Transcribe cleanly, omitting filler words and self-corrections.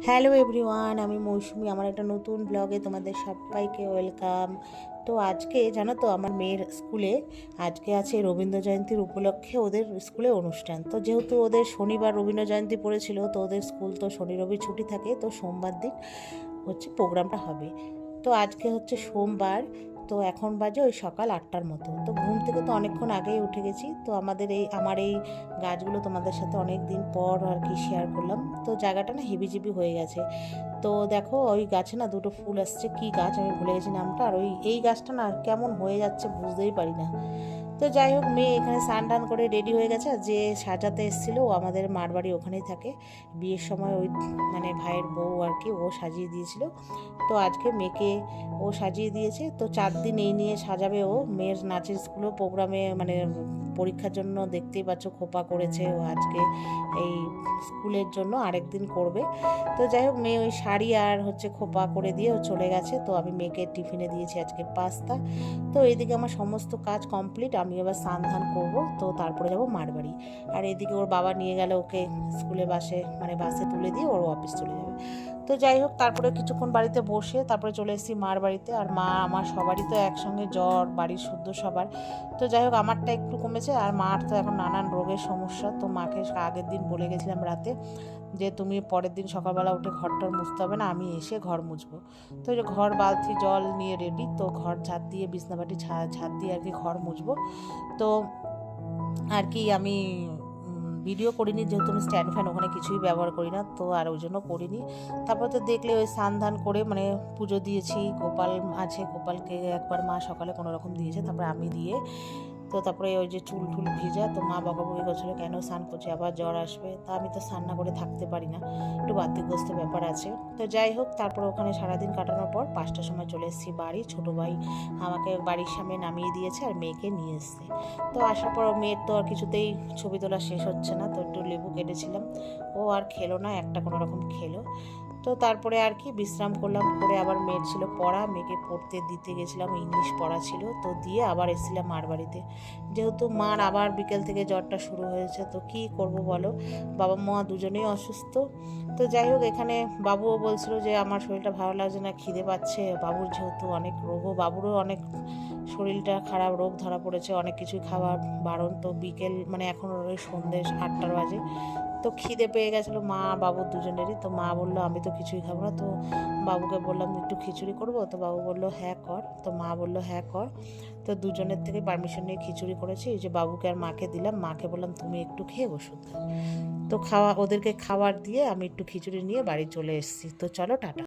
Hello everyone, আমি মৌসুমি। আমার একটা নতুন ব্লগে তোমাদের সবাইকে ওয়েলকাম। তো আজকে জানো তো, আমার মেয়ের স্কুলে আজকে আছে রবীন্দ্র জয়ন্তীর উপলক্ষে ওদের স্কুলে অনুষ্ঠান। তো যেহেতু ওদের শনিবার রবীন্দ্র জয়ন্তী পড়েছিল, তো ওদের স্কুল তো শনি রবি ছুটি থাকে, তো সোমবার দিন হচ্ছে প্রোগ্রামটা হবে। তো আজকে হচ্ছে সোমবার। তো এখন বাজে ওই সকাল 8টার মতো। তো ঘুম থেকে তো অনেকক্ষণ আগেই উঠে গেছি। তো আমার এই গাছগুলো তোমাদের সাথে অনেক দিন পর আর কি শেয়ার করলাম। তো জায়গাটা না হেবিজিবি হয়ে গেছে। তো দেখো ওই গাছে না দুটো ফুল আসছে, কি গাছ আমি ভুলে গেছি নামটা। আর এই গাছটা না কেমন হয়ে যাচ্ছে বুঝতেই পারি না। তো যাই হোক, মেয়ে এখানে স্নান টান করে রেডি হয়ে গেছে। আর যে সাজাতে এসেছিলো, ও আমাদের মার বাড়ি ওখানেই থাকে। বিয়ের সময় ওই মানে ভাইয়ের বউ আর কি, ও সাজিয়ে দিয়েছিল। তো আজকে মেয়েকে ও সাজিয়ে দিয়েছে। তো 4 দিন এই নিয়ে সাজাবে ও। মেয়ের নাচের স্কুলও প্রোগ্রামে মানে পরীক্ষার জন্য দেখতেই পাচ্ছ খোপা করেছে ও আজকে এই স্কুলের জন্য, আরেকদিন করবে। তো যাই হোক, মেয়ে ওই শাড়ি আর হচ্ছে খোপা করে দিয়ে ও চলে গেছে। তো আমি মেয়েকে টিফিনে দিয়েছি আজকে পাস্তা। তো এইদিকে আমার সমস্ত কাজ কমপ্লিট। আমি এবার স্নান ধান করবো, তো তারপরে যাবো মার বাড়ি। আর এদিকে ওর বাবা নিয়ে গেলে ওকে স্কুলে বাসে তুলে দিয়ে ওর অফিস চলে যাবে। তো যাই হোক, তারপরে কিছুক্ষণ বাড়িতে বসে তারপরে চলে এসেছি মার বাড়িতে। আর মা আমার সবারই তো একসঙ্গে জ্বর, বাড়ির শুদ্ধ সবার। তো যাই হোক, আমারটা একটু কমেছে, আর মার তো এখন নানান রোগের সমস্যা। তো মাকে আগের দিন বলে গেছিলাম রাতে যে তুমি পরের দিন সকালবেলা উঠে ঘরটর মুছতে হবে না, আমি এসে ঘর মুছবো। তো যে ঘর বালতি জল নিয়ে রেডি, তো ঘর ঝাঁট দিয়ে বিছনাবাটি ঝাঁট দিয়ে আর কি ঘর মুছবো। তো আর কি আমি ভিডিও করিনি, যেহেতু আমি স্ট্যান্ড ফ্যান ওখানে কিছুই ব্যবহার করি না, তো আর ওই জন্য করিনি। তারপর তো দেখলে ওই স্নান ধান করে মানে পুজো দিয়েছি। গোপাল আছে, গোপালকে একবার মা সকালে কোনো রকম দিয়েছে, তারপরে আমি দিয়ে। তো তারপরে ওই যে চুল টুল ভিজা, তো মা বকাবকি করছিল কেন স্নান করছে, আবার জ্বর আসবে। তা আমি তো স্নান না করে থাকতে পারি না, একটু বাধ্যগ্রস্ত ব্যাপার আছে। তো যাই হোক, তারপর ওখানে সারাদিন কাটানোর পর 5টার সময় চলে এসেছি বাড়ি। ছোটো ভাই আমাকে বাড়ির সামনে নামিয়ে দিয়েছে আর মেয়েকে নিয়ে এসছে। তো আসার পর মেয়ের তো আর কিছুতেই ছবি তোলা শেষ হচ্ছে না, তো একটু লেবু কেটেছিলাম। ও আর খেলো না, একটা কোনো রকম খেলো। তো তারপরে আর কি বিশ্রাম করলাম, করে আবার মেয়ের ছিল পড়া, মেয়েকে পড়তে দিতে গেছিলাম, ইংলিশ পড়া ছিল। তো দিয়ে আবার এসেছিলাম মার বাড়িতে, যেহেতু মার আবার বিকেল থেকে জ্বরটা শুরু হয়েছে। তো কি করব বলো, বাবা মা দুজনেই অসুস্থ। তো যাই হোক, এখানে বাবুও বলছিল যে আমার শরীরটা ভালো লাগছে না, খিদে পাচ্ছে। বাবুর যেহেতু অনেক রোগও, বাবুরও অনেক শরীরটা খারাপ, রোগ ধরা পড়েছে, অনেক কিছুই খাওয়া বারণ। তো বিকেল মানে এখন ওই সন্ধ্যে 8টা বাজে। তো খিদে পেয়ে গেছিলো মা বাবুর দুজনেরই। তো মা বললো আমি তো কিছুই খাবো না। তো বাবুকে বললাম একটু খিচুড়ি করবো, তো বাবু বললো হ্যাঁ কর। তো মা বললো হ্যাঁ কর। তো দুজনের থেকে পারমিশন নিয়ে খিচুড়ি করেছি। এই যে বাবুকে আর মাকে দিলাম, মাকে বললাম তুমি একটু খেয়ে ওষুধ খাও। তো ওদেরকে খাবার দিয়ে আমি একটু খিচুড়ি নিয়ে বাড়ি চলে এসেছি। তো চলো টাটা।